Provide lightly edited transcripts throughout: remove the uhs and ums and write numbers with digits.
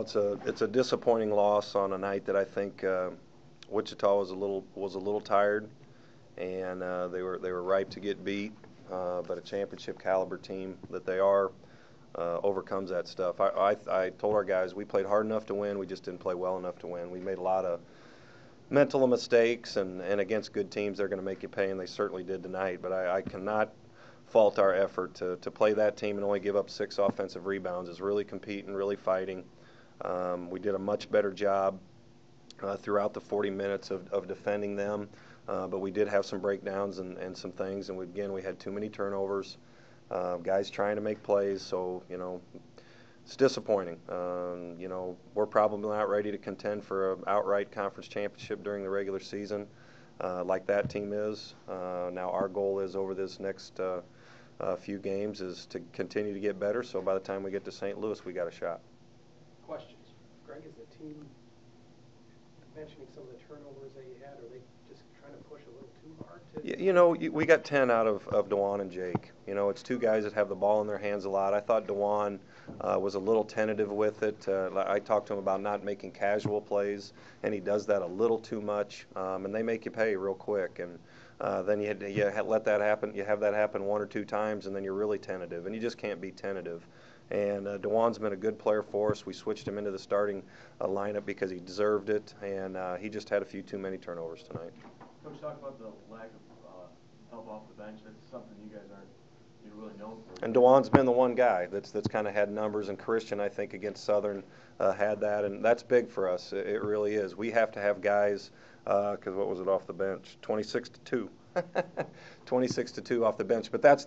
it's a disappointing loss on a night that I think Wichita was a little tired, and they were ripe to get beat. But a championship caliber team that they are overcomes that stuff. I told our guys we played hard enough to win. We just didn't play well enough to win. We made a lot of mental mistakes, and against good teams they're going to make you pay, and they certainly did tonight. But I cannot fault our effort to play that team and only give up 6 offensive rebounds. Is really competing, really fighting. We did a much better job throughout the 40 minutes of defending them, but we did have some breakdowns and some things, and we had too many turnovers, guys trying to make plays, so it's disappointing. We're probably not ready to contend for an outright conference championship during the regular season like that team is. Now our goal is over this next few games is to continue to get better, so by the time we get to St. Louis, we got a shot. Questions? Greg, is the team mentioning some of the turnovers that you had? Are they just trying to push a little too hard? We got 10 out of Dewan and Jake. It's 2 guys that have the ball in their hands a lot. I thought Dewan was a little tentative with it. I talked to him about not making casual plays, and he does that a little too much, and they make you pay real quick. And then you let that happen. You have that happen 1 or 2 times, and then you're really tentative, and you just can't be tentative. And Dewan's been a good player for us. We switched him into the starting lineup because he deserved it, and he just had a few too many turnovers tonight. Coach, talk about the lack of help off the bench. That's something you guys aren't really known for. And Dewan's been the one guy that's kind of had numbers, and Christian, I think, against Southern had that, and that's big for us. It really is. We have to have guys, because what was it off the bench? 26-2. 26-2 off the bench, but that's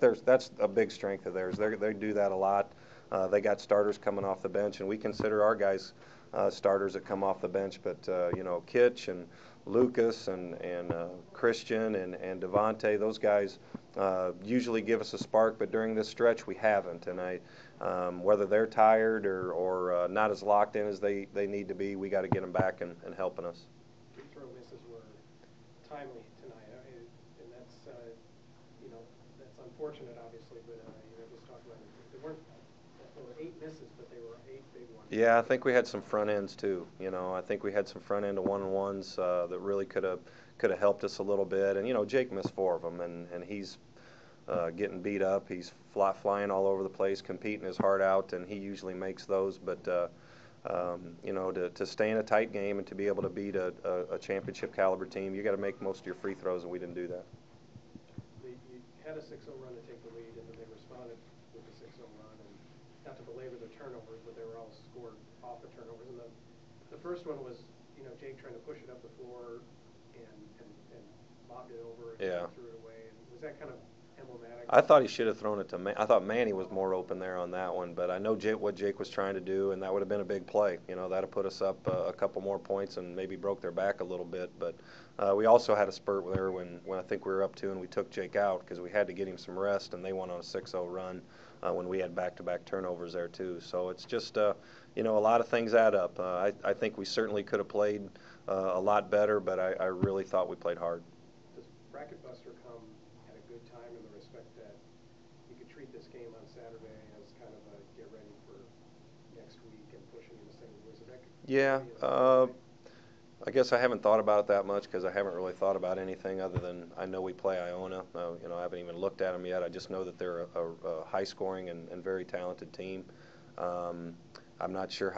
a big strength of theirs. They do that a lot. They got starters coming off the bench, and we consider our guys starters that come off the bench. But Kitch and Lucas and Christian and Devontae, those guys usually give us a spark. But during this stretch, we haven't. And whether they're tired or not as locked in as they need to be, we got to get them back and helping us. Free throw misses were timely tonight, and that's that's unfortunate, obviously. But just talk about it. There were 8 misses, but they were 8 big ones. Yeah, I think we had some front ends too. I think we had some front end to 1-on-1s that really could have helped us a little bit. And Jake missed 4 of them, and he's getting beat up. He's flying all over the place, competing his heart out, and he usually makes those. But to stay in a tight game and to be able to beat a championship caliber team, you got to make most of your free throws, and we didn't do that. You had a 6-0 run to take the lead, and then they responded with a 6-0 run. And not to belabor the turnovers, but they were all scored off the turnovers. And the first one was, Jake trying to push it up the floor and lobbed it over and threw it away. And was that kind of emblematic? I thought he should have thrown it to I thought Manny was more open there on that one, but I know what Jake was trying to do, and that would have been a big play. That would have put us up a couple more points and maybe broke their back a little bit. But we also had a spurt there when I think we were up 2 and we took Jake out because we had to get him some rest, and they went on a 6-0 run when we had back-to-back turnovers there too. So it's just a lot of things add up. I think we certainly could have played a lot better, but I really thought we played hard. Does Bracket Buster come at a good time in the respect that you could treat this game on Saturday as kind of a get ready for next week and pushing into St. Louis? Yeah, I guess I haven't thought about it that much because I haven't really thought about anything other than I know we play Iona. I haven't even looked at them yet. I just know that they're a high-scoring and very talented team. I'm not sure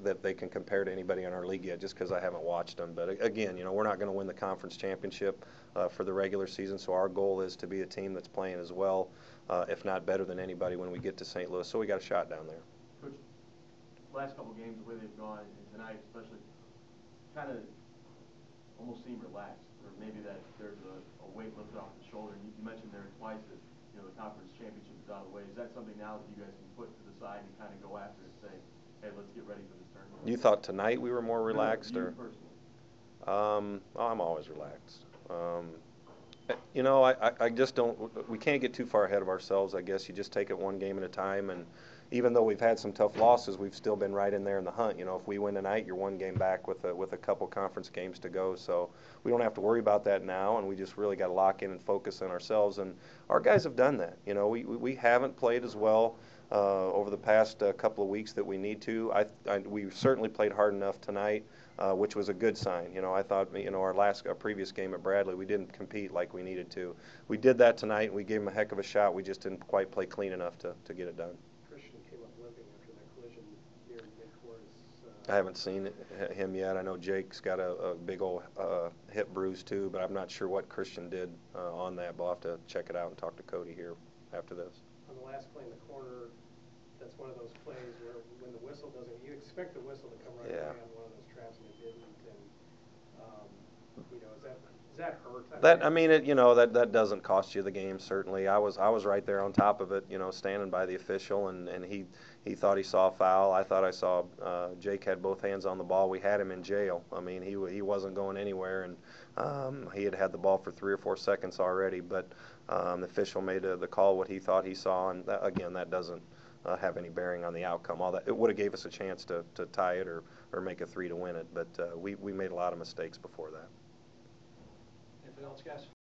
that they can compare to anybody in our league yet just because I haven't watched them. But again, we're not going to win the conference championship for the regular season, so our goal is to be a team that's playing as well, if not better than anybody when we get to St. Louis. So we got a shot down there. Coach, last couple games, the way they've gone, and tonight especially, kind of almost seem relaxed, or maybe that there's a weight lifted off the shoulder. You mentioned there twice that the conference championship is out of the way. Is that something now that you guys can put to the side and kind of go after and say, hey, let's get ready for this tournament? You thought tonight we were more relaxed, no, or? Personally. I'm always relaxed. I just don't. We can't get too far ahead of ourselves. I guess you just take it one game at a time, and even though we've had some tough losses, we've still been right in there in the hunt. If we win tonight, you're one game back with a couple conference games to go. So we don't have to worry about that now, and we just really got to lock in and focus on ourselves. And our guys have done that. We haven't played as well over the past couple of weeks that we need to. We certainly played hard enough tonight, which was a good sign. I thought, our previous game at Bradley, we didn't compete like we needed to. We did that tonight, and we gave them a heck of a shot. We just didn't quite play clean enough to get it done. Christian came up limping after that collision near midcourt. I haven't seen him yet. I know Jake's got a big old hip bruise too, but I'm not sure what Christian did on that. But I'll have to check it out and talk to Cody here after this. On the last play in the corner, that's one of those plays where when the whistle doesn't, you expect the whistle to come right away on one of those traps, and it didn't. And does that hurt? That doesn't cost you the game. Certainly, I was right there on top of it, standing by the official, and he thought he saw a foul. I thought I saw Jake had both hands on the ball. We had him in jail. I mean, he wasn't going anywhere, and he had the ball for 3 or 4 seconds already. But the official made the call what he thought he saw, and that doesn't have any bearing on the outcome. All that, it would have gave us a chance to tie it or make a 3 to win it, but we made a lot of mistakes before that. Anything else, guys?